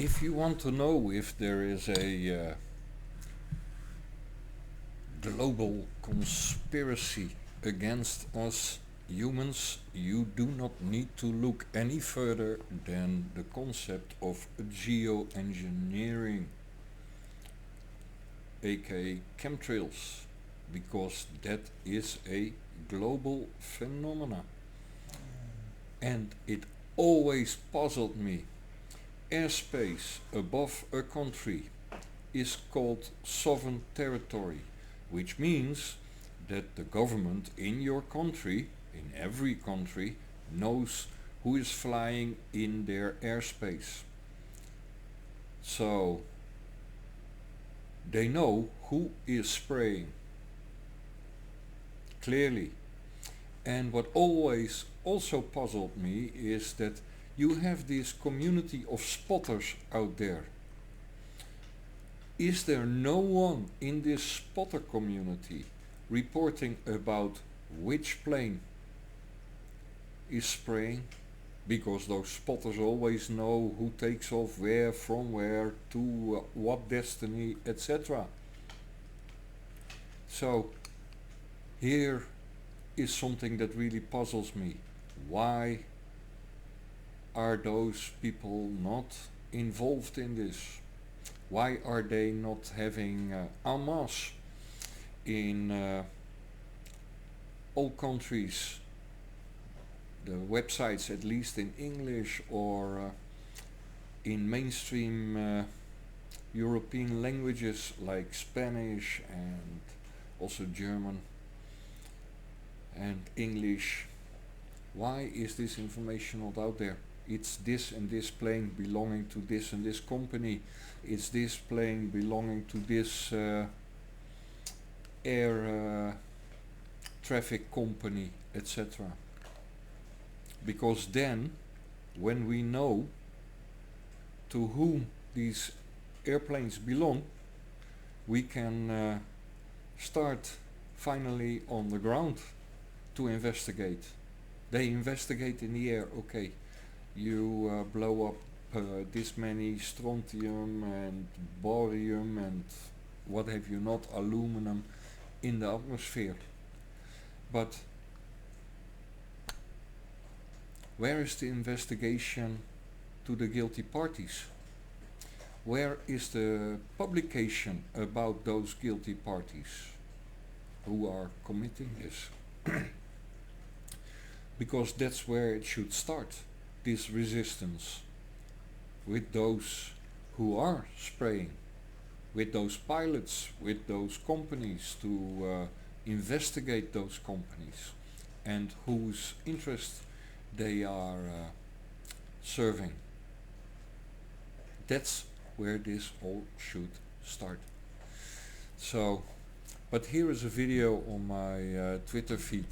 If you want to know if there is a global conspiracy against us humans, you do not need to look any further than the concept of geoengineering, aka chemtrails, because that is a global phenomena. And it always puzzled me. Airspace above a country is called sovereign territory, which means that the government in your country, in every country, knows who is flying in their airspace. So they know who is spraying clearly. And what always also puzzled me is that you have this community of spotters out there. Is there no one in this spotter community reporting about which plane is spraying? Because those spotters always know who takes off where, from where, to what destiny, etc. So here is something that really puzzles me. Why are those people not involved in this? Why are they not having en masse in all countries, the websites at least in English or in mainstream European languages like Spanish and also German and English? Why is this information not out there? It's this and this plane belonging to this and this company. It's this plane belonging to this air traffic company, etc. Because then, when we know to whom these airplanes belong, we can start finally on the ground to investigate. They investigate in the air, okay, you blow up this many strontium and barium and what have you not, aluminum in the atmosphere. But where is the investigation to the guilty parties? Where is the publication about those guilty parties who are committing this? Because that's where it should start, this resistance, with those who are spraying, with those pilots, with those companies, to investigate those companies and whose interest they are serving. That's where this all should start. So, but here is a video on my Twitter feed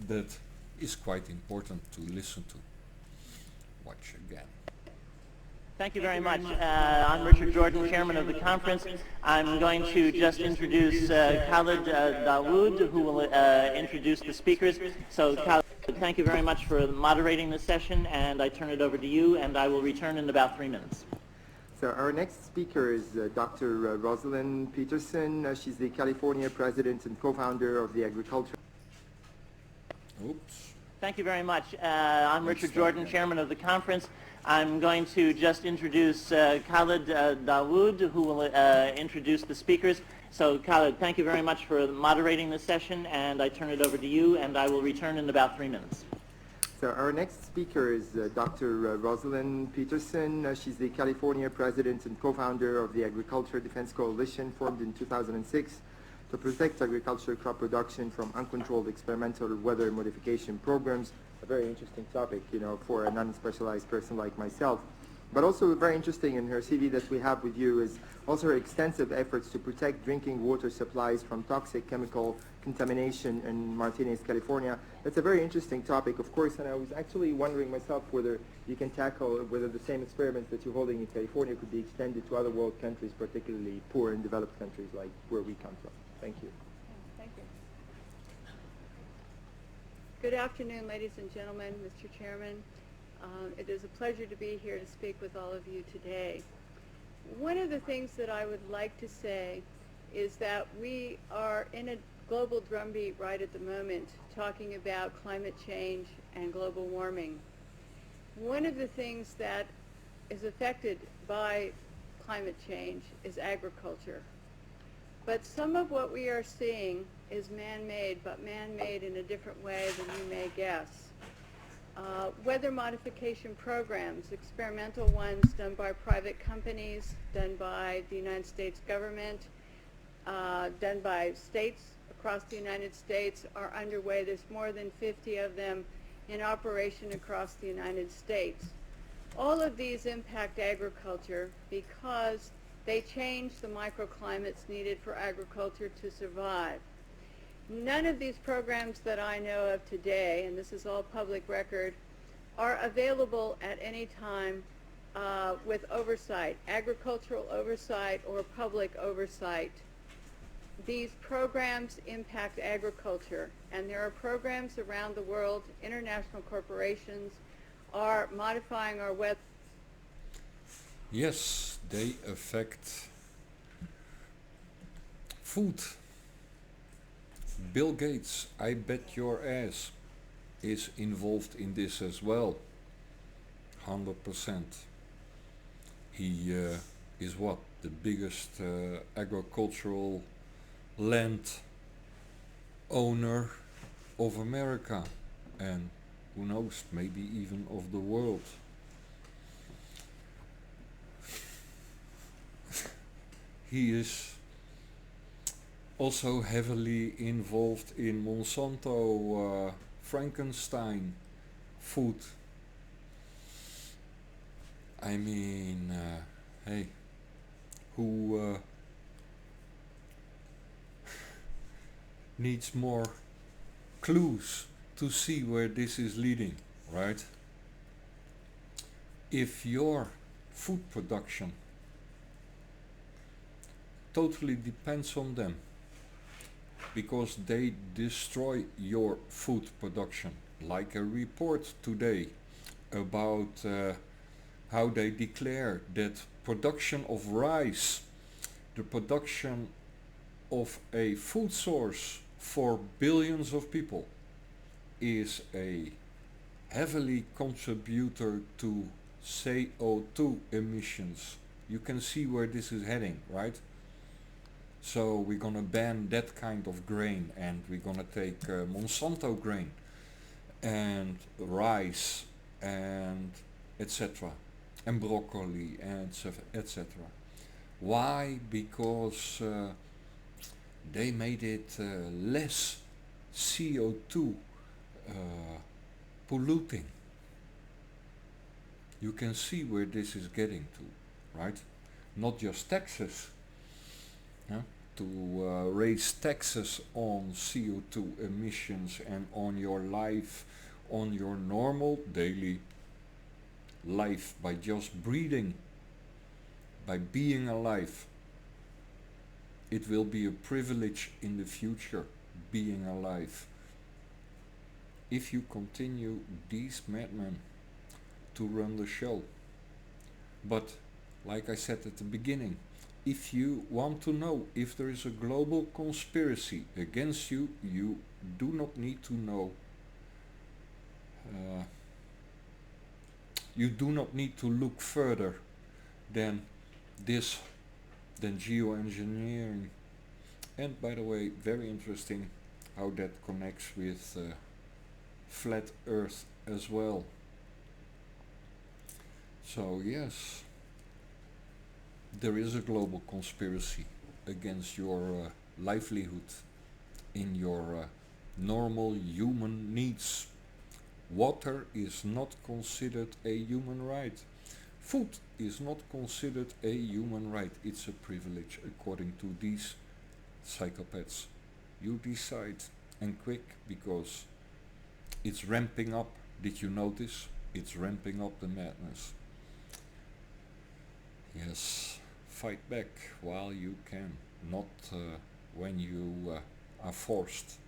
that is quite important to listen to. Watch again. Thank you very much. I'm Richard Jordan, chairman of the conference. I'm going to just introduce Khalid Dawood, who will introduce the speakers. So Khalid, thank you very much for moderating this session, and I turn it over to you, and I will return in about 3 minutes. So our next speaker is Dr. Rosalind Peterson. She's the California president and co-founder of the agriculture. Oops. Thank you very much. I'm Richard Jordan, chairman of the conference. I'm going to just introduce Khalid Dawood, who will introduce the speakers. So Khalid, thank you very much for moderating this session, and I turn it over to you, and I will return in about 3 minutes. So our next speaker is Dr. Rosalind Peterson. She's the California president and co-founder of the Agriculture Defense Coalition, formed in 2006 to protect agriculture crop production from uncontrolled experimental weather modification programs. A very interesting topic, you know, for a non-specialized person like myself. But also very interesting in her CV that we have with you is also her extensive efforts to protect drinking water supplies from toxic chemical contamination in Martinez, California. That's a very interesting topic, of course, and I was actually wondering myself whether you can tackle whether the same experiments that you're holding in California could be extended to other world countries, particularly poor and developed countries like where we come from. Thank you. Thank you. Good afternoon, ladies and gentlemen, Mr. Chairman. It is a pleasure to be here to speak with all of you today. One of the things that I would like to say is that we are in a global drumbeat right at the moment talking about climate change and global warming. One of the things that is affected by climate change is agriculture. But some of what we are seeing is man-made, but man-made in a different way than you may guess. Weather modification programs, experimental ones done by private companies, done by the United States government, done by states across the United States are underway. There's more than 50 of them in operation across the United States. All of these impact agriculture because they change the microclimates needed for agriculture to survive. None of these programs that I know of today, and this is all public record, are available at any time with oversight, agricultural oversight or public oversight. These programs impact agriculture, and there are programs around the world, international corporations are modifying our weather. Yes, they affect food. Bill Gates, I bet your ass, is involved in this as well. 100%. He is what? The biggest agricultural land owner of America, and who knows, maybe even of the world. He is also heavily involved in Monsanto Frankenstein food. I mean, hey, who needs more clues to see where this is leading, right? If your food production totally depends on them, because they destroy your food production, like a report today about how they declare that production of rice, the production of a food source for billions of people, is a heavily contributor to CO2 emissions. You can see where this is heading, right? So we're gonna ban that kind of grain, and we're gonna take Monsanto grain and rice and etc. and broccoli and etc. Why? Because they made it less CO2 polluting. You can see where this is getting to, right? Not just taxes, yeah? To raise taxes on CO2 emissions and on your life, on your normal daily life, by just breathing, by being alive. It will be a privilege in the future, being alive. If you continue these madmen to run the show. But like I said at the beginning, if you want to know if there is a global conspiracy against you, you do not need to know. You do not need to look further than this, than geoengineering. And by the way, very interesting how that connects with flat Earth as well. So yes, there is a global conspiracy against your livelihood in your normal human needs. Water is not considered a human right. Food is not considered a human right. It's a privilege according to these psychopaths. You decide, and quick, because it's ramping up. Did you notice? It's ramping up the madness. Yes, fight back while you can, not when you are forced.